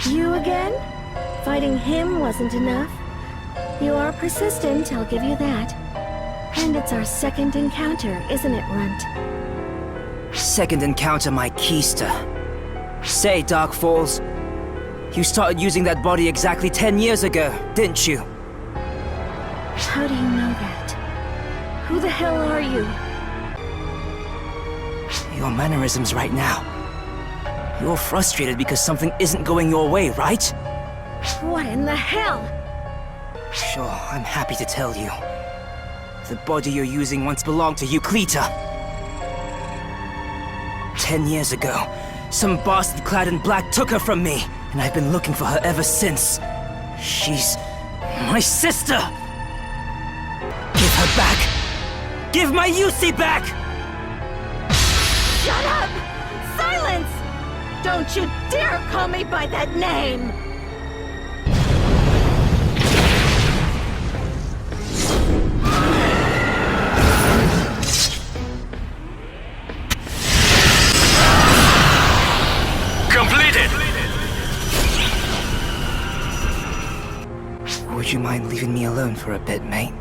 You again? Fighting him wasn't enough? You are persistent, I'll give you that. And it's our second encounter, isn't it, Runt? Second encounter, my keister. Say, Dark Falls, you started using that body exactly 10 years ago, didn't you? How do you know that? Who the hell are you? Your mannerisms right now. You're frustrated because something isn't going your way, right? What in the hell? Sure, I'm happy to tell you. The body you're using once belonged to Euclita. 10 years ago, some bastard clad in black took her from me, and I've been looking for her ever since. She's my sister! Give her back! Give my Yusi back! Shut up! Silence! Don't you dare call me by that name! Completed! Would you mind leaving me alone for a bit, mate?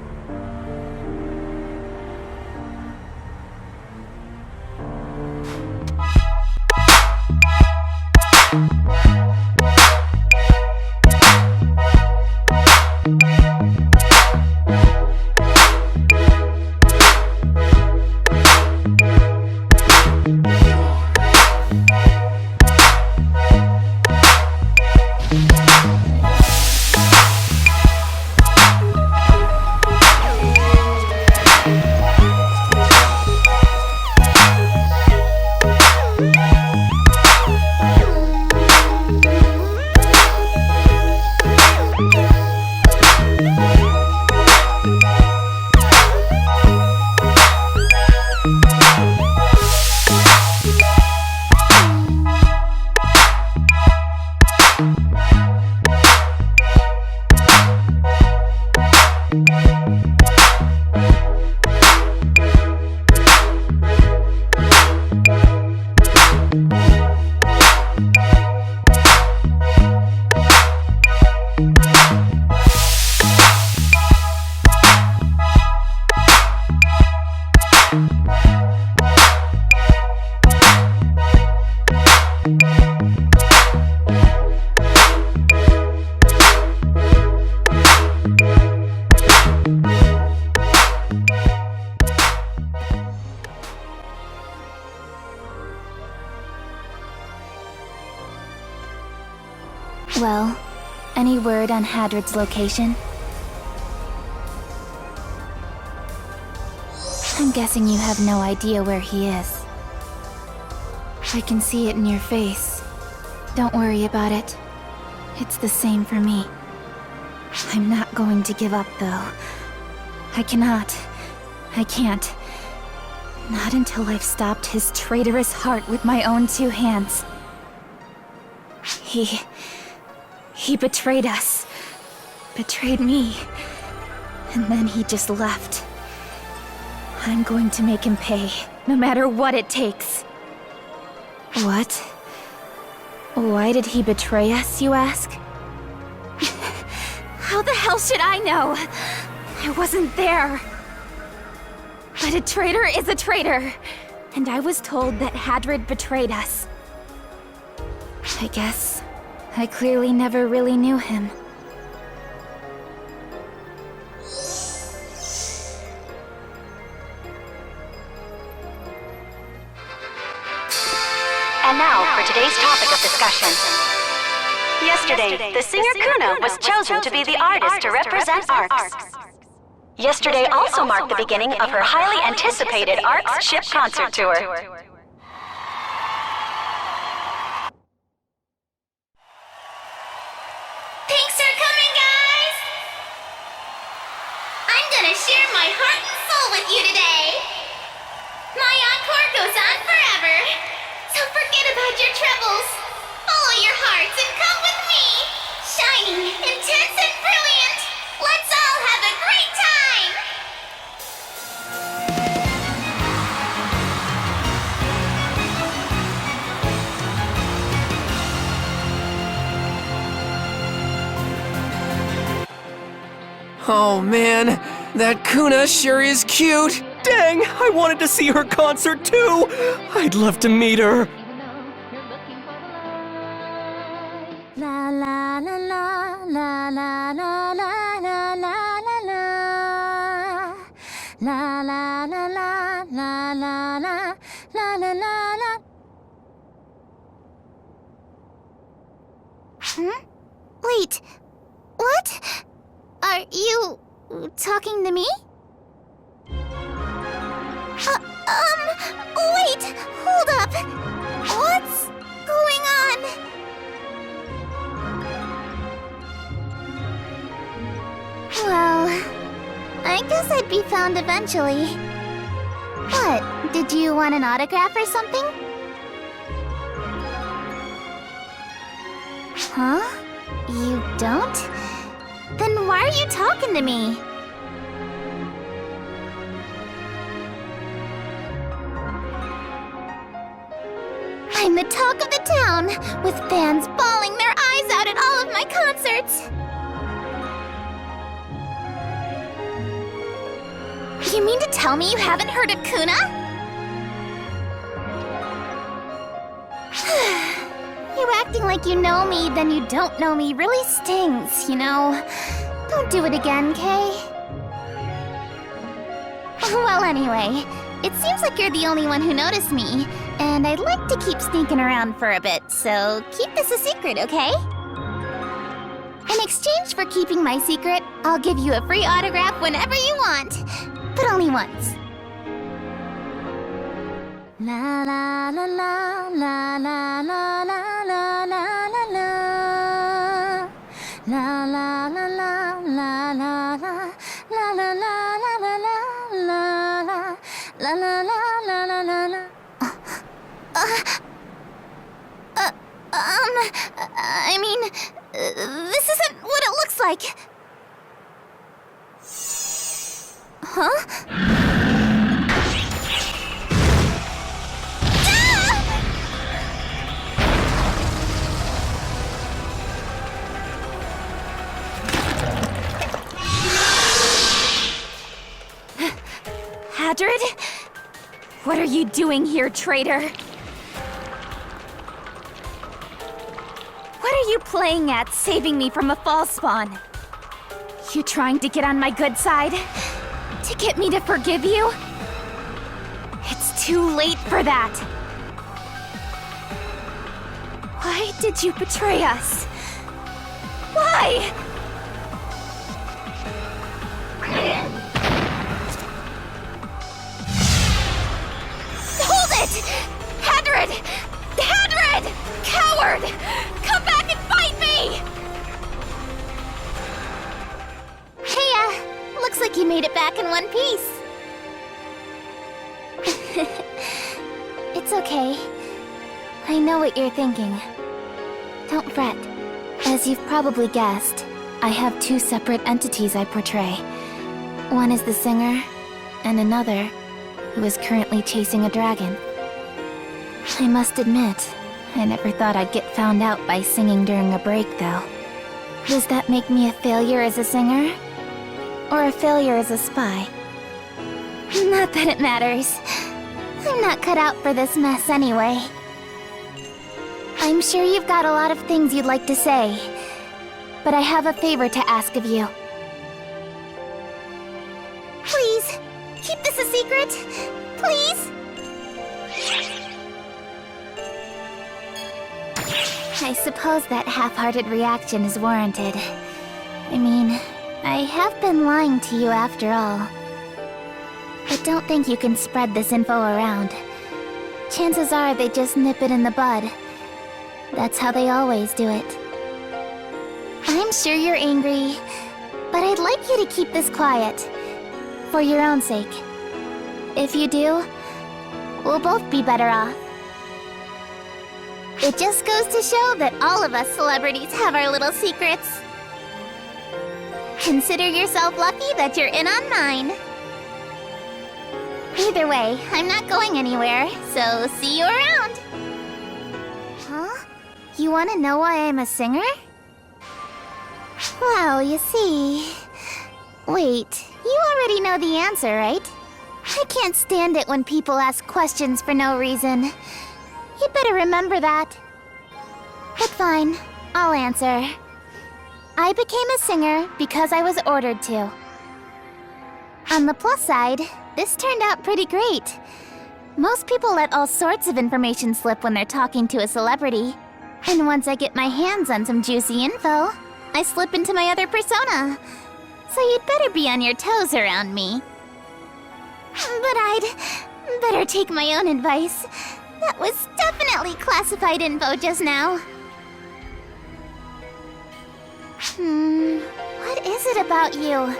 Well, any word on Haddred's location? I'm guessing you have no idea where he is. I can see it in your face. Don't worry about it. It's the same for me. I'm not going to give up, though. I cannot. I can't. Not until I've stopped his traitorous heart with my own two hands. He betrayed us. Betrayed me. And then he just left. I'm going to make him pay, no matter what it takes. What? Why did he betray us, you ask? How the hell should I know? I wasn't there. But a traitor is a traitor. And I was told that Haddred betrayed us. I guess I clearly never really knew him. And now for today's topic of discussion. Yesterday, the singer Kuno was chosen to be the artist to represent ARCS. Yesterday also marked the beginning of her highly anticipated ARCS ship concert tour. Thanks for coming, guys! I'm gonna share my heart and soul with you today. My encore goes on forever. So forget about your troubles. Follow your hearts and come with me. Shining, intense, and brilliant. Let's all have a great time! Oh man, that Kuna sure is cute! Dang, I wanted to see her concert too! I'd love to meet her! La la la la la la la la la la la la. La la la la la la la la la la. Wait, what? Are you talking to me? Wait, hold up. What's going on? Well, I guess I'd be found eventually. What, did you want an autograph or something? Huh? You don't? Then why are you talking to me? I'm the talk of the town, with fans bawling their eyes out at all of my concerts. You mean to tell me you haven't heard of Kuna? You acting like you know me, then you don't know me really stings, you know? Don't do it again, Kay? Well, anyway, it seems like you're the only one who noticed me, and I'd like to keep sneaking around for a bit, so keep this a secret, okay? In exchange for keeping my secret, I'll give you a free autograph whenever you want, but only once. La la la la la la la la la la la la. La la la la la la la la la la la la la la la la la la. I mean, this isn't what it looks like. Huh? Haddred? What are you doing here, traitor? What are you playing at, saving me from a false spawn? You trying to get on my good side? To get me to forgive you? It's too late for that. Why did you betray us? Why? Hold it! Haddred! Haddred! Coward! Come back and fight me! Hey, looks like you made it back in one piece. It's okay. I know what you're thinking. Don't fret. As you've probably guessed, I have two separate entities I portray. One is the singer, and another, who is currently chasing a dragon. I must admit, I never thought I'd get found out by singing during a break, though. Does that make me a failure as a singer? Or a failure as a spy? Not that it matters. I'm not cut out for this mess anyway. I'm sure you've got a lot of things you'd like to say, but I have a favor to ask of you. Please, keep this a secret, please? I suppose that half-hearted reaction is warranted. I mean, I have been lying to you after all. But don't think you can spread this info around. Chances are they just nip it in the bud. That's how they always do it. I'm sure you're angry, but I'd like you to keep this quiet. For your own sake. If you do, we'll both be better off. It just goes to show that all of us celebrities have our little secrets. Consider yourself lucky that you're in on mine. Either way, I'm not going anywhere, so see you around. Huh? You want to know why I'm a singer? Well, you see, Wait, you already know the answer, right? I can't stand it when people ask questions for no reason. You'd better remember that. But fine, I'll answer. I became a singer because I was ordered to. On the plus side, this turned out pretty great. Most people let all sorts of information slip when they're talking to a celebrity. And once I get my hands on some juicy info, I slip into my other persona. So you'd better be on your toes around me. But I'd better take my own advice. That was definitely classified info just now. What is it about you?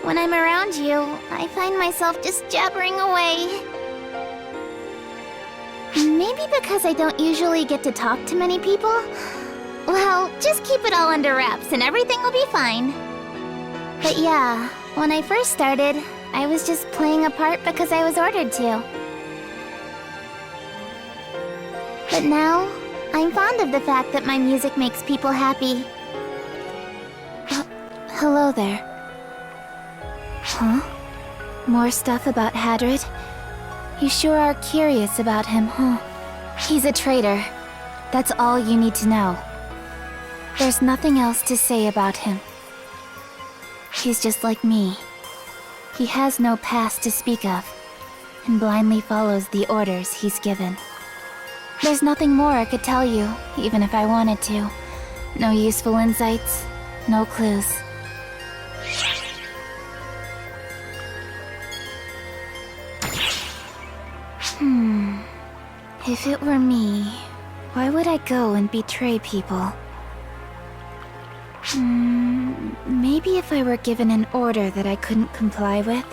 When I'm around you, I find myself just jabbering away. Maybe because I don't usually get to talk to many people? Well, just keep it all under wraps and everything will be fine. But yeah, when I first started, I was just playing a part because I was ordered to. But now, I'm fond of the fact that my music makes people happy. Hello there. Huh? More stuff about Haddred? You sure are curious about him, huh? He's a traitor. That's all you need to know. There's nothing else to say about him. He's just like me. He has no past to speak of, and blindly follows the orders he's given. There's nothing more I could tell you, even if I wanted to. No useful insights, no clues. If it were me, why would I go and betray people? Maybe if I were given an order that I couldn't comply with.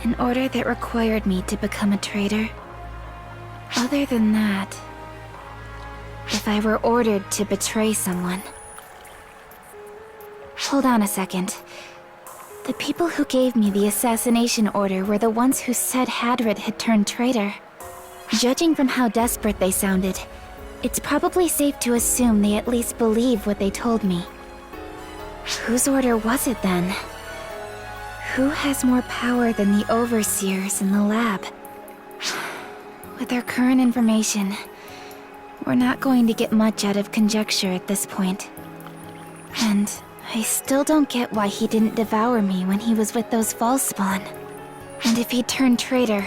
An order that required me to become a traitor. Other than that, if I were ordered to betray someone. Hold on a second. The people who gave me the assassination order were the ones who said Haddred had turned traitor. Judging from how desperate they sounded, it's probably safe to assume they at least believe what they told me. Whose order was it then? Who has more power than the overseers in the lab? With our current information, we're not going to get much out of conjecture at this point. And I still don't get why he didn't devour me when he was with those false spawn. And if he turned traitor,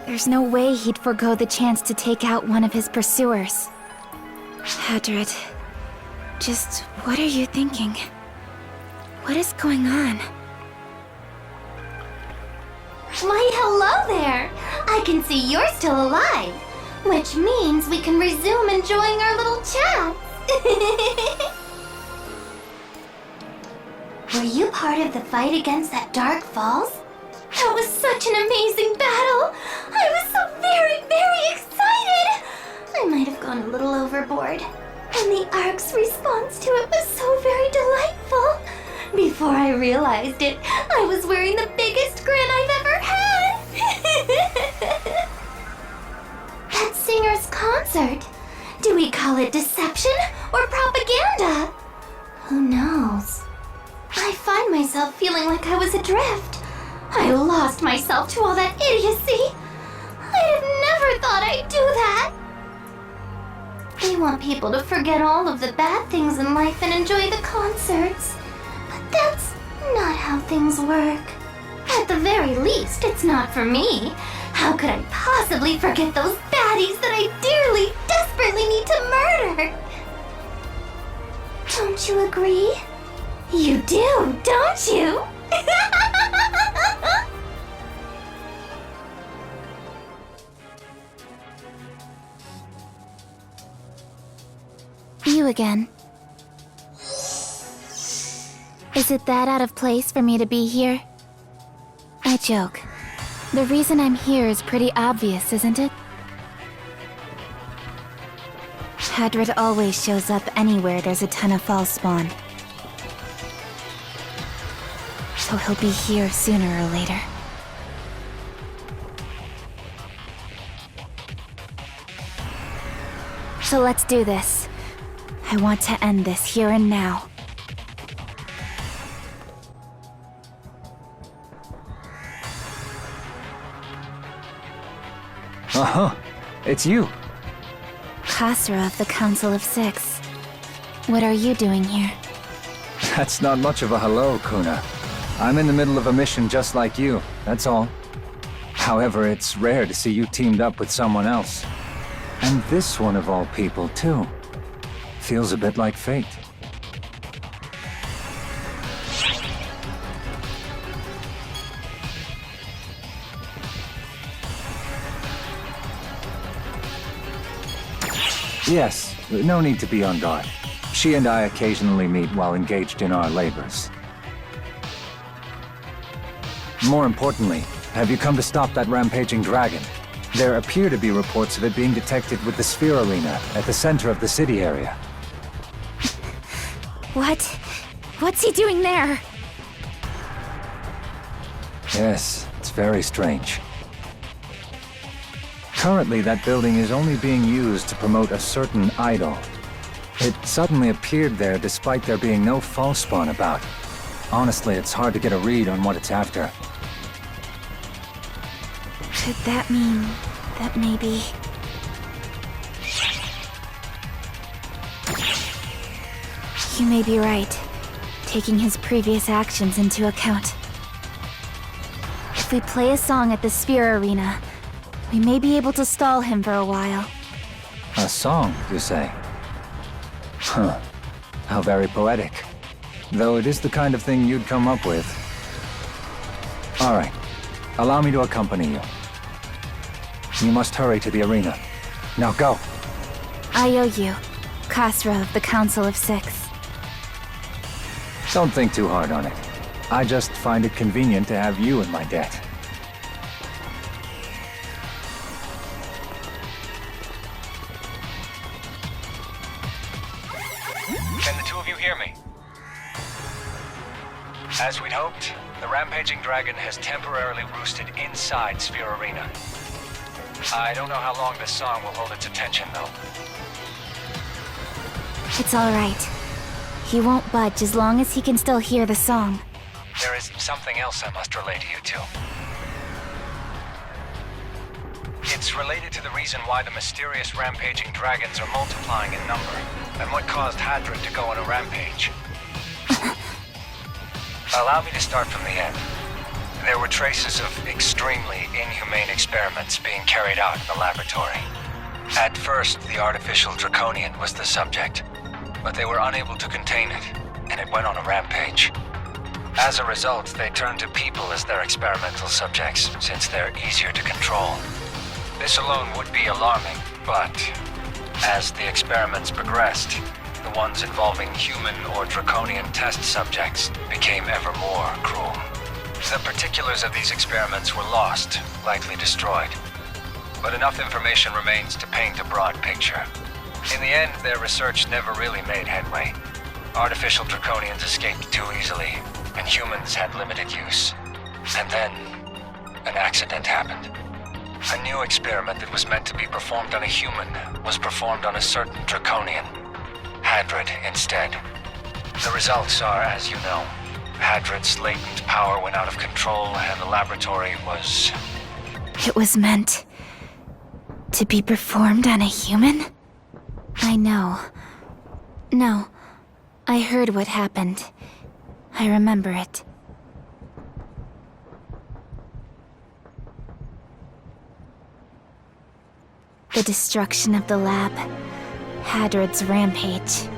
there's no way he'd forgo the chance to take out one of his pursuers. Haddred, just what are you thinking? What is going on? Why, hello there! I can see you're still alive, which means we can resume enjoying our little chat. Were you part of the fight against that Dark Falls? That was such an amazing battle! I was so very, very excited! I might have gone a little overboard. And the Ark's response to it was so very delightful. Before I realized it, I was wearing the biggest grin I've ever had! That singer's concert. Do we call it deception or propaganda? Who knows? I find myself feeling like I was adrift. I lost myself to all that idiocy. I'd have never thought I'd do that. They want people to forget all of the bad things in life and enjoy the concerts. But that's not how things work. At the very least, it's not for me. How could I possibly forget those baddies that I dearly, desperately need to murder? Don't you agree? You do, don't you? You again. Is it that out of place for me to be here? I joke. The reason I'm here is pretty obvious, isn't it? Haddred always shows up anywhere there's a ton of false spawn. So he'll be here sooner or later. So let's do this. I want to end this here and now. Uh-huh. It's you. Khasra of the Council of Six. What are you doing here? That's not much of a hello, Kuna. I'm in the middle of a mission just like you, that's all. However, it's rare to see you teamed up with someone else. And this one of all people, too. Feels a bit like fate. Yes, no need to be on guard. She and I occasionally meet while engaged in our labors. More importantly, have you come to stop that rampaging dragon? There appear to be reports of it being detected with the Sphere Arena at the center of the city area. What? What's he doing there? Yes, it's very strange. Currently, that building is only being used to promote a certain idol. It suddenly appeared there despite there being no false spawn about. Honestly, it's hard to get a read on what it's after. Could that mean that maybe... You may be right, taking his previous actions into account. If we play a song at the Sphere Arena, we may be able to stall him for a while. A song, you say? Huh. How very poetic. Though it is the kind of thing you'd come up with. Alright. Allow me to accompany you. You must hurry to the arena. Now go! I owe you, Khasra of the Council of Six. Don't think too hard on it. I just find it convenient to have you in my debt. Can the two of you hear me? As we'd hoped, the rampaging dragon has temporarily roosted inside Sphere Arena. I don't know how long this song will hold its attention, though. It's all right. He won't budge as long as he can still hear the song. There is something else I must relay to you two. It's related to the reason why the mysterious rampaging dragons are multiplying in number, and what caused Haddred to go on a rampage. Allow me to start from the end. There were traces of extremely inhumane experiments being carried out in the laboratory. At first, the artificial draconian was the subject, but they were unable to contain it, and it went on a rampage. As a result, they turned to people as their experimental subjects, since they're easier to control. This alone would be alarming, but as the experiments progressed, the ones involving human or draconian test subjects became ever more cruel. The particulars of these experiments were lost, likely destroyed. But enough information remains to paint a broad picture. In the end, their research never really made headway. Artificial draconians escaped too easily, and humans had limited use. And then, an accident happened. A new experiment that was meant to be performed on a human was performed on a certain draconian. Haddred instead. The results are, as you know, Haddred's latent power went out of control and the laboratory was... It was meant to be performed on a human? I know. No, I heard what happened. I remember it. The destruction of the lab, Haddred's rampage,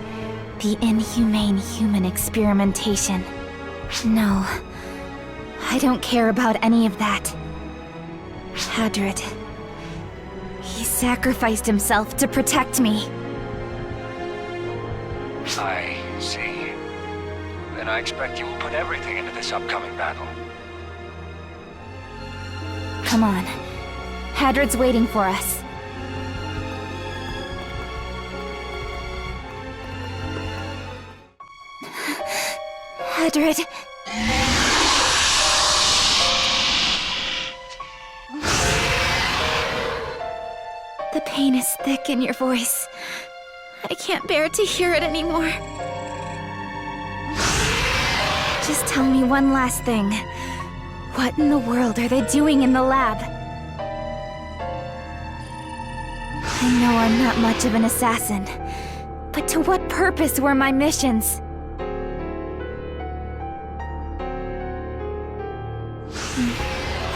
the inhumane human experimentation. No, I don't care about any of that. Haddred, he sacrificed himself to protect me. I see. Then I expect you will put everything into this upcoming battle. Come on, Haddred's waiting for us. Haddred. The pain is thick in your voice. I can't bear to hear it anymore. Just tell me one last thing. What in the world are they doing in the lab? I know I'm not much of an assassin, but to what purpose were my missions?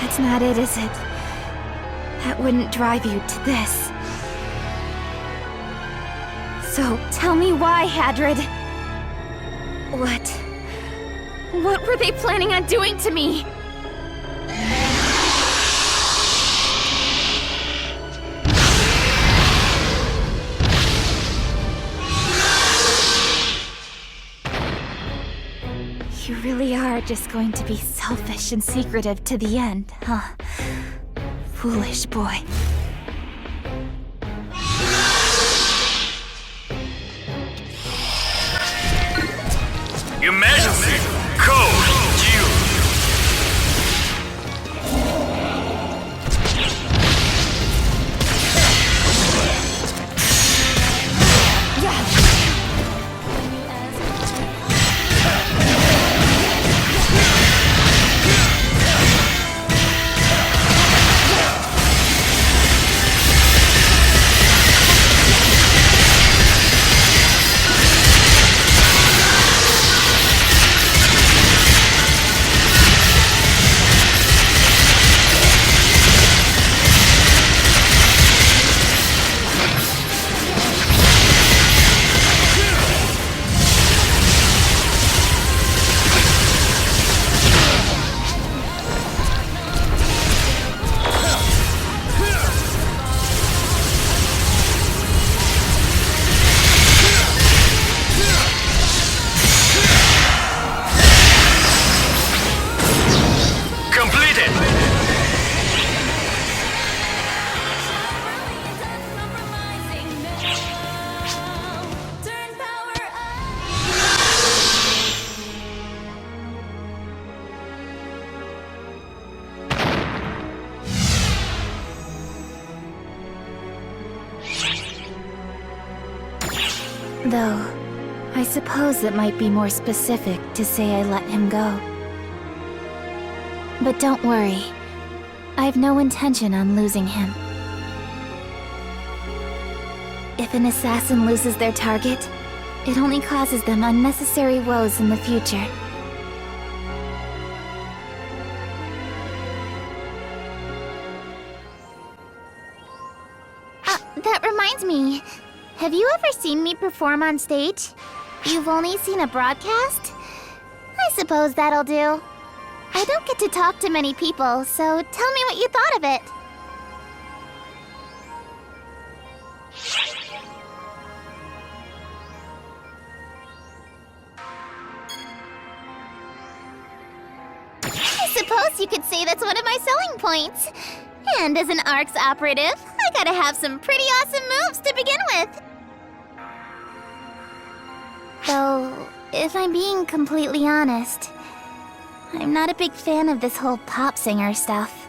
That's not it, is it? That wouldn't drive you to this. So, tell me why, Haddred? What were they planning on doing to me? You really are just going to be selfish and secretive to the end, huh? Foolish boy. Emergency! Code Q! Though, I suppose it might be more specific to say I let him go. But don't worry. I've no intention on losing him. If an assassin loses their target, it only causes them unnecessary woes in the future. That reminds me. Have you ever seen me perform on stage? You've only seen a broadcast? I suppose that'll do. I don't get to talk to many people, so tell me what you thought of it. I suppose you could say that's one of my selling points. And as an ARC's operative, I gotta have some pretty awesome moves to begin with. Though, if I'm being completely honest, I'm not a big fan of this whole pop singer stuff.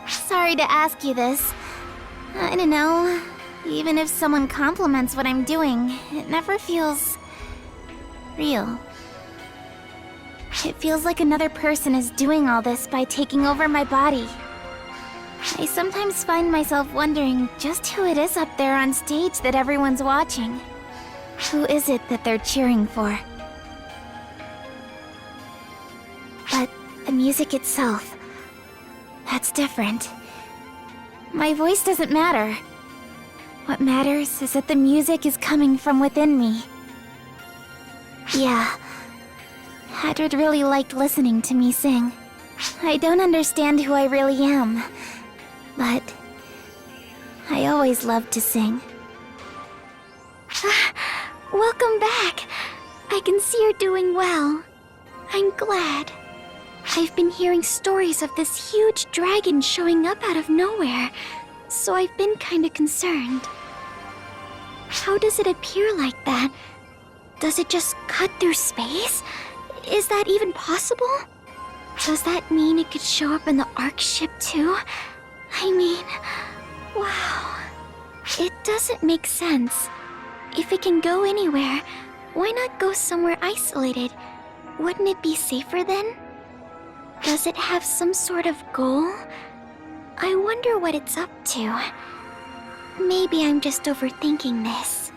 Sorry to ask you this. I don't know. Even if someone compliments what I'm doing, it never feels real. It feels like another person is doing all this by taking over my body. I sometimes find myself wondering just who it is up there on stage that everyone's watching. Who is it that they're cheering for? But the music itself, that's different. My voice doesn't matter. What matters is that the music is coming from within me. Yeah, Haddred really liked listening to me sing. I don't understand who I really am, but I always loved to sing. Welcome back. I can see you're doing well. I'm glad. I've been hearing stories of this huge dragon showing up out of nowhere, so I've been kinda concerned. How does it appear like that? Does it just cut through space? Is that even possible? Does that mean it could show up in the ARC ship too? I mean, wow. It doesn't make sense. If it can go anywhere, why not go somewhere isolated? Wouldn't it be safer then? Does it have some sort of goal? I wonder what it's up to. Maybe I'm just overthinking this.